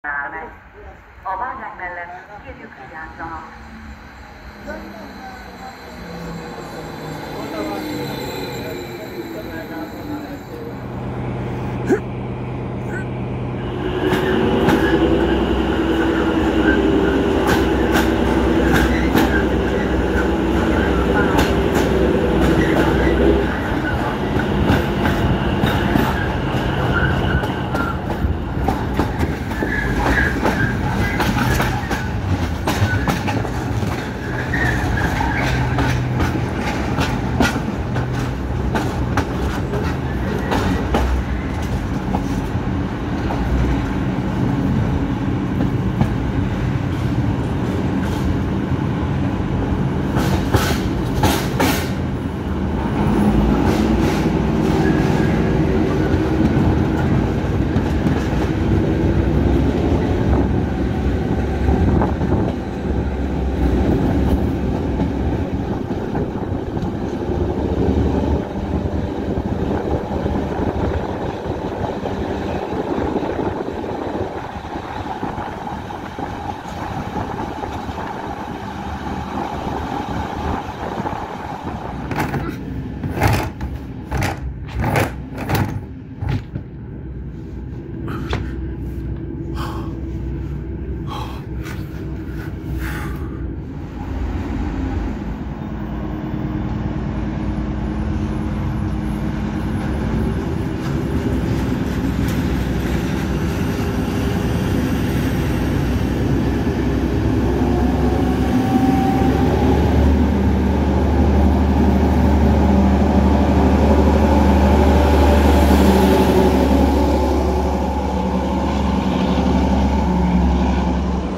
A bányák mellett kérjük vigyázzanak.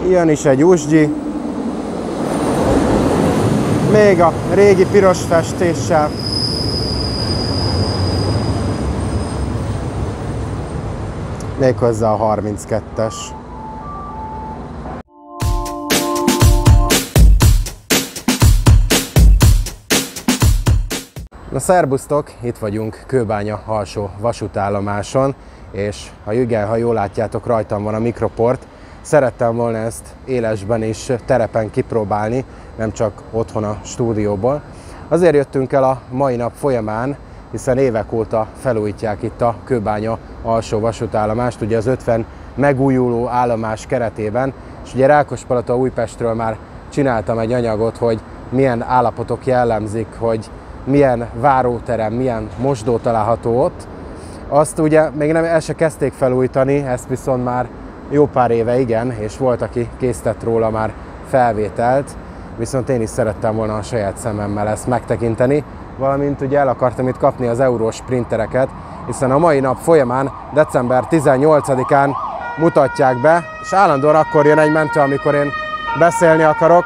Ilyen is egy Usgyi, még a régi piros festéssel. Méghozzá a 32-es. Na szerbusztok, itt vagyunk Kőbánya alsó vasútállomáson, és ha jól látjátok, rajtam van a mikroport. Szerettem volna ezt élesben is terepen kipróbálni, nem csak otthon a stúdióból. Azért jöttünk el a mai nap folyamán, hiszen évek óta felújítják itt a Kőbánya alsó vasútállomást, ugye az 50 megújuló állomás keretében, és ugye Rákospalota-Újpestről már csináltam egy anyagot, hogy milyen állapotok jellemzik, hogy milyen váróterem, milyen mosdó található ott. Azt ugye még nem el se kezdték felújítani, ezt viszont már jó pár éve igen, és volt, aki készített róla már felvételt, viszont én is szerettem volna a saját szememmel ezt megtekinteni, valamint ugye el akartam itt kapni az eurós printereket, hiszen a mai nap folyamán, december 18-án mutatják be, és állandóan akkor jön egy mentő, amikor én beszélni akarok.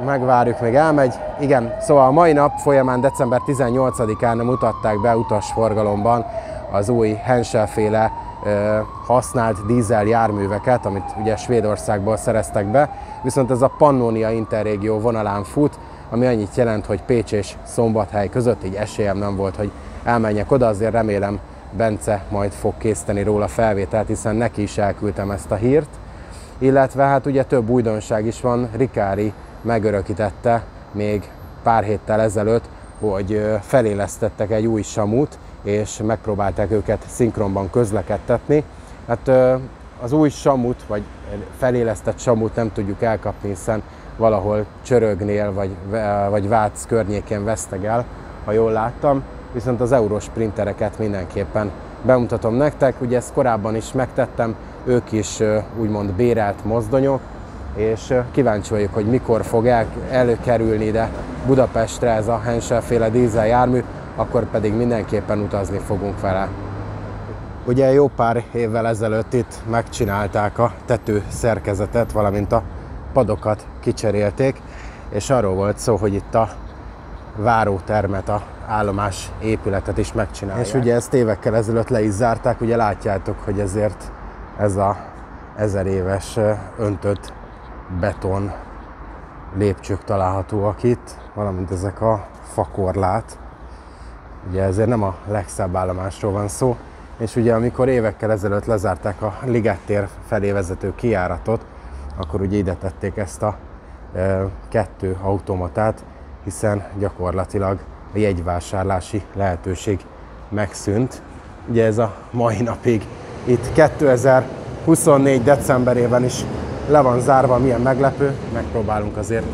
Megvárjuk, még elmegy. Igen, szóval a mai nap folyamán, december 18-án mutatták be utasforgalomban az új Henschel-féle használt dízel járműveket, amit ugye Svédországból szereztek be, viszont ez a Pannonia Interregió vonalán fut, ami annyit jelent, hogy Pécs és Szombathely között így esélyem nem volt, hogy elmenjek oda, azért remélem Bence majd fog készíteni róla felvételt, hiszen neki is elküldtem ezt a hírt. Illetve hát ugye több újdonság is van, Rikári megörökítette még pár héttel ezelőtt, hogy felélesztettek egy új samut, és megpróbálták őket szinkronban közlekedtetni. Hát az új samut, vagy felélesztett samut nem tudjuk elkapni, hiszen valahol Csörögnél, vagy Vác környékén vesztegel, ha jól láttam. Viszont az eurós printereket mindenképpen bemutatom nektek. Ugye ezt korábban is megtettem, ők is úgymond bérelt mozdonyok, és kíváncsi vagyok, hogy mikor fog előkerülni ide Budapestre ez a Henschel-féle dízel jármű, akkor pedig mindenképpen utazni fogunk vele. Ugye jó pár évvel ezelőtt itt megcsinálták a tető szerkezetet, valamint a padokat kicserélték, és arról volt szó, hogy itt a várótermet, a állomás épületet is megcsinálják. És ugye ezt évekkel ezelőtt le is zárták, ugye látjátok, hogy ezért ez a 1000 éves öntött beton lépcsők találhatóak itt, valamint ezek a fakorlát. Ugye ezért nem a legszebb állomásról van szó. és ugye amikor évekkel ezelőtt lezárták a Liget tér felé vezető kijáratot, akkor ugye ide tették ezt a 2 automatát, hiszen gyakorlatilag a jegyvásárlási lehetőség megszűnt. Ugye ez a mai napig itt 2024. decemberében is le van zárva, milyen meglepő, megpróbálunk azért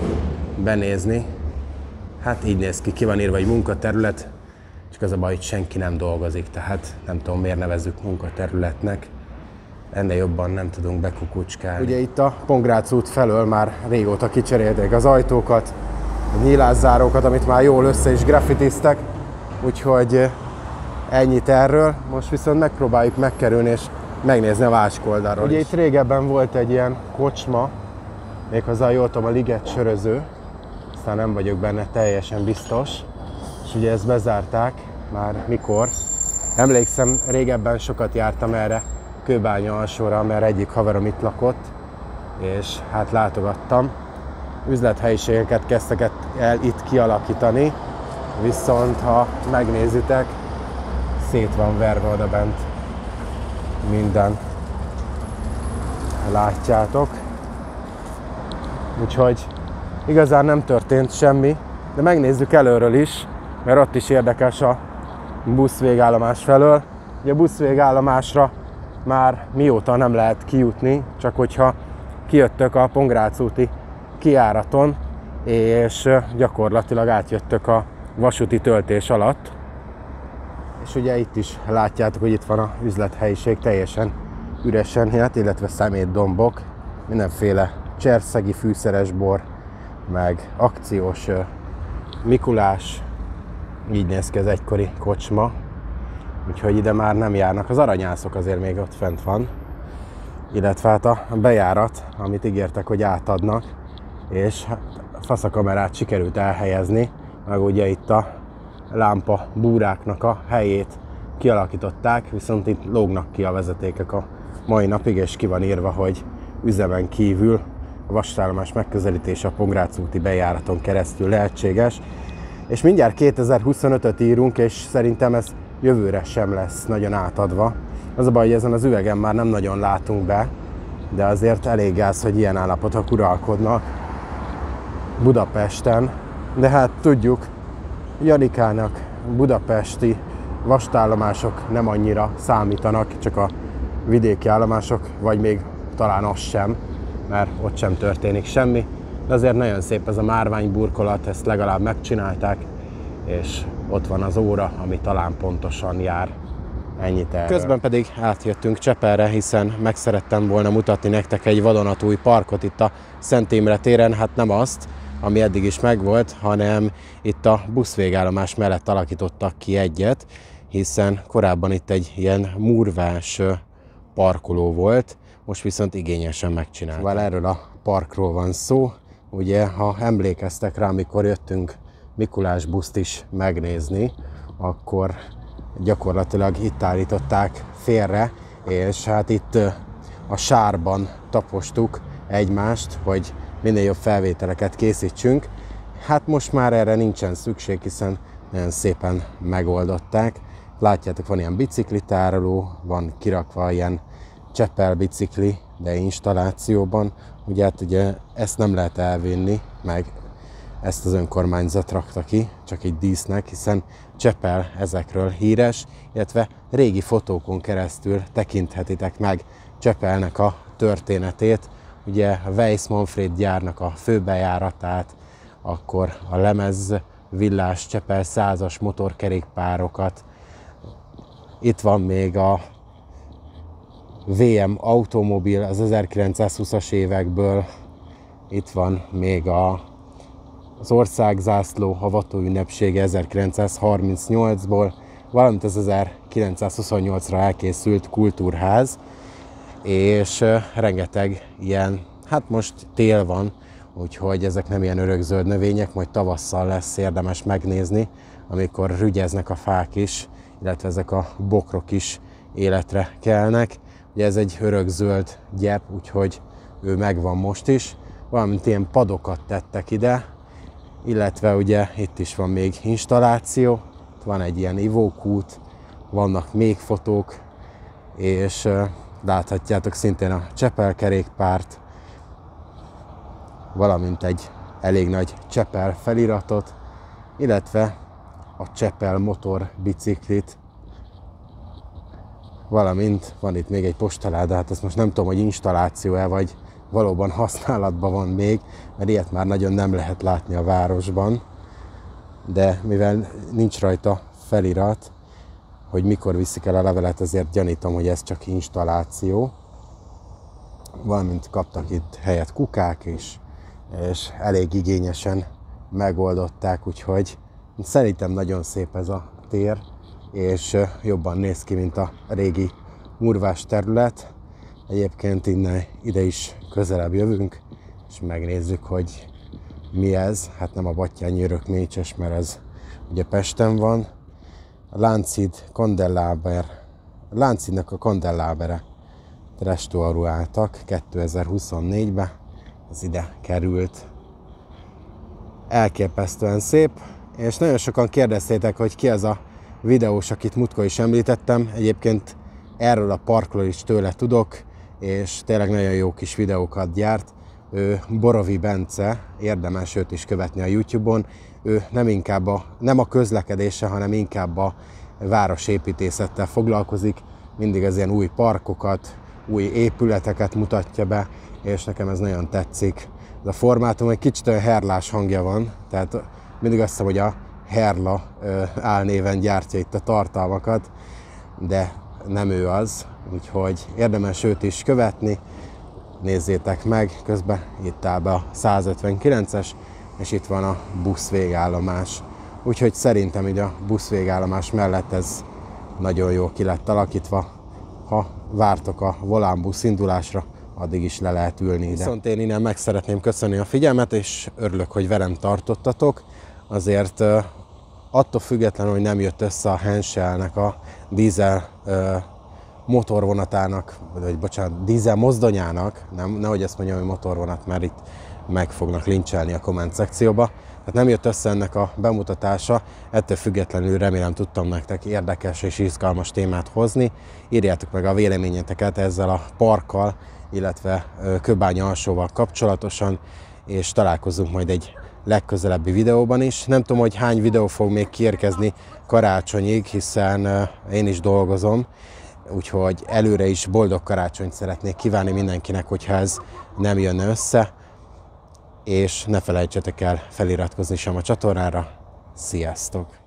benézni. Hát így néz ki van írva egy munkaterület, csak az a baj, hogy senki nem dolgozik, tehát nem tudom miért nevezzük munkaterületnek. Ennél jobban nem tudunk bekukucskálni. Ugye itt a Pongrác út felől már régóta kicserélték az ajtókat, a nyílászárókat, amit már jól össze is graffitiztek, úgyhogy ennyit erről. Most viszont megpróbáljuk megkerülni és megnézni a másik oldalról. Ugye itt régebben volt egy ilyen kocsma, méghozzá jól tudom, a Liget söröző, aztán nem vagyok benne teljesen biztos, és ugye ezt bezárták már mikor. Emlékszem, régebben sokat jártam erre Kőbánya alsóra, mert egyik haverom itt lakott, és hát látogattam. Üzlethelyiségeket kezdtek el itt kialakítani, viszont ha megnézitek, szét van verve oda bent minden. Látjátok. Úgyhogy igazán nem történt semmi, de megnézzük előről is, mert ott is érdekes a buszvégállomás felől. Ugye a buszvégállomásra már mióta nem lehet kijutni, csak hogyha kijöttök a Pongrác úti kijáraton, és gyakorlatilag átjöttök a vasúti töltés alatt. És ugye itt is látjátok, hogy itt van az üzlethelyiség teljesen üresen, illetve szemétdombok, mindenféle cserszegi fűszeres bor, meg akciós Mikulás, így néz ki az egykori kocsma, úgyhogy ide már nem járnak. Az aranyászok azért még ott fent van, illetve hát a bejárat, amit ígértek, hogy átadnak, és faszakamerát sikerült elhelyezni, meg ugye itt a lámpa búráknak a helyét kialakították, viszont itt lógnak ki a vezetékek a mai napig, és ki van írva, hogy üzemen kívül a vasútállomás megközelítése a Pongrác úti bejáraton keresztül lehetséges. És mindjárt 2025-öt írunk, és szerintem ez jövőre sem lesz nagyon átadva. Az a baj, hogy ezen az üvegen már nem nagyon látunk be, de azért elég gáz, hogy ilyen állapotok uralkodnak Budapesten. De hát tudjuk, Janikának budapesti vasútállomások nem annyira számítanak, csak a vidéki állomások, vagy még talán az sem, mert ott sem történik semmi. De azért nagyon szép ez a márványburkolat, ezt legalább megcsinálták, és ott van az óra, ami talán pontosan jár. Ennyit erről. Közben pedig átjöttünk Csepelre, hiszen meg szerettem volna mutatni nektek egy vadonatúj parkot itt a Szent Imre téren, hát nem azt, ami eddig is megvolt, hanem itt a buszvégállomás mellett alakítottak ki egyet, hiszen korábban itt egy ilyen murvás parkoló volt, most viszont igényesen megcsinálták. Szóval erről a parkról van szó. Ugye, ha emlékeztek rá, amikor jöttünk Mikulás buszt is megnézni, akkor gyakorlatilag itt állították félre, és hát itt a sárban tapostuk egymást, hogy minél jobb felvételeket készítsünk. Hát most már erre nincsen szükség, hiszen nagyon szépen megoldották. Látjátok, van ilyen biciklitároló, van kirakva ilyen Csepel bicikli, de installációban. Ugye, hát ugye ezt nem lehet elvinni, meg ezt az önkormányzat rakta ki, csak egy dísznek, hiszen Csepel ezekről híres, illetve régi fotókon keresztül tekinthetitek meg Csepelnek a történetét. Ugye a Weiss Manfred gyárnak a főbejáratát, akkor a lemez villás Csepel 100-as motorkerékpárokat. Itt van még a VM automobil az 1920-as évekből, itt van még az országzászló avatóünnepsége 1938-ból, valamint az 1928-ra elkészült kultúrház, és rengeteg ilyen, hát most tél van, úgyhogy ezek nem ilyen örökzöld növények, majd tavasszal lesz érdemes megnézni, amikor rügyeznek a fák is, illetve ezek a bokrok is életre kelnek. Ugye ez egy örökzöld gyep, úgyhogy ő megvan most is, valamint ilyen padokat tettek ide, illetve ugye itt is van még installáció, van egy ilyen ivókút, vannak még fotók, és láthatjátok szintén a Csepel kerékpárt, valamint egy elég nagy Csepel feliratot, illetve a Csepel motorbiciklit, valamint van itt még egy postaláda, hát ezt most nem tudom, hogy installáció-e, vagy valóban használatban van még, mert ilyet már nagyon nem lehet látni a városban, de mivel nincs rajta felirat, hogy mikor viszik el a levelet, ezért gyanítom, hogy ez csak installáció. Valamint kaptak itt helyet kukák is, és elég igényesen megoldották, úgyhogy szerintem nagyon szép ez a tér, és jobban néz ki, mint a régi murvás terület. Egyébként innen ide is közelebb jövünk, és megnézzük, hogy mi ez. Hát nem a Batthyány Örökmécses, mert ez ugye Pesten van. A Lánchídnak a Candelabere restauráltak 2024-ben, ez ide került. Elképesztően szép, és nagyon sokan kérdeztétek, hogy ki az a videós, akit múltkor is említettem. Egyébként erről a parkról is tőle tudok, és tényleg nagyon jó kis videókat gyárt. Ő Borovi Bence, érdemes őt is követni a YouTube-on. Ő nem a közlekedéssel, hanem inkább a városépítészettel foglalkozik. Mindig az ilyen új parkokat, új épületeket mutatja be, és nekem ez nagyon tetszik. Ez a formátum egy kicsit olyan herlás hangja van, tehát mindig azt hiszem, hogy a Herla álnéven gyártja itt a tartalmakat, de nem ő az, úgyhogy érdemes őt is követni. Nézzétek meg, közben itt áll be a 159-es, és itt van a busz végállomás. Úgyhogy szerintem így a busz végállomás mellett ez nagyon jól ki lett alakítva. Ha vártok a Volán busz indulásra, addig is le lehet ülni ide. Viszont én innen meg szeretném köszönni a figyelmet, és örülök, hogy velem tartottatok. Azért attól függetlenül, hogy nem jött össze a Henschelnek a dízel motorvonatának, vagy bocsánat, dízel mozdonyának, nehogy ezt mondjam, hogy motorvonat, mert itt meg fognak lincselni a komment szekcióba. Tehát nem jött össze ennek a bemutatása, ettől függetlenül remélem tudtam nektek érdekes és izgalmas témát hozni. Írjátok meg a véleményeteket ezzel a parkkal, illetve Kőbánya-alsóval kapcsolatosan, és találkozunk majd egy legközelebbi videóban is. Nem tudom, hogy hány videó fog még kiérkezni karácsonyig, hiszen én is dolgozom, úgyhogy előre is boldog karácsonyt szeretnék kívánni mindenkinek, hogyha ez nem jönne össze, és ne felejtsetek el feliratkozni sem a csatornára. Sziasztok!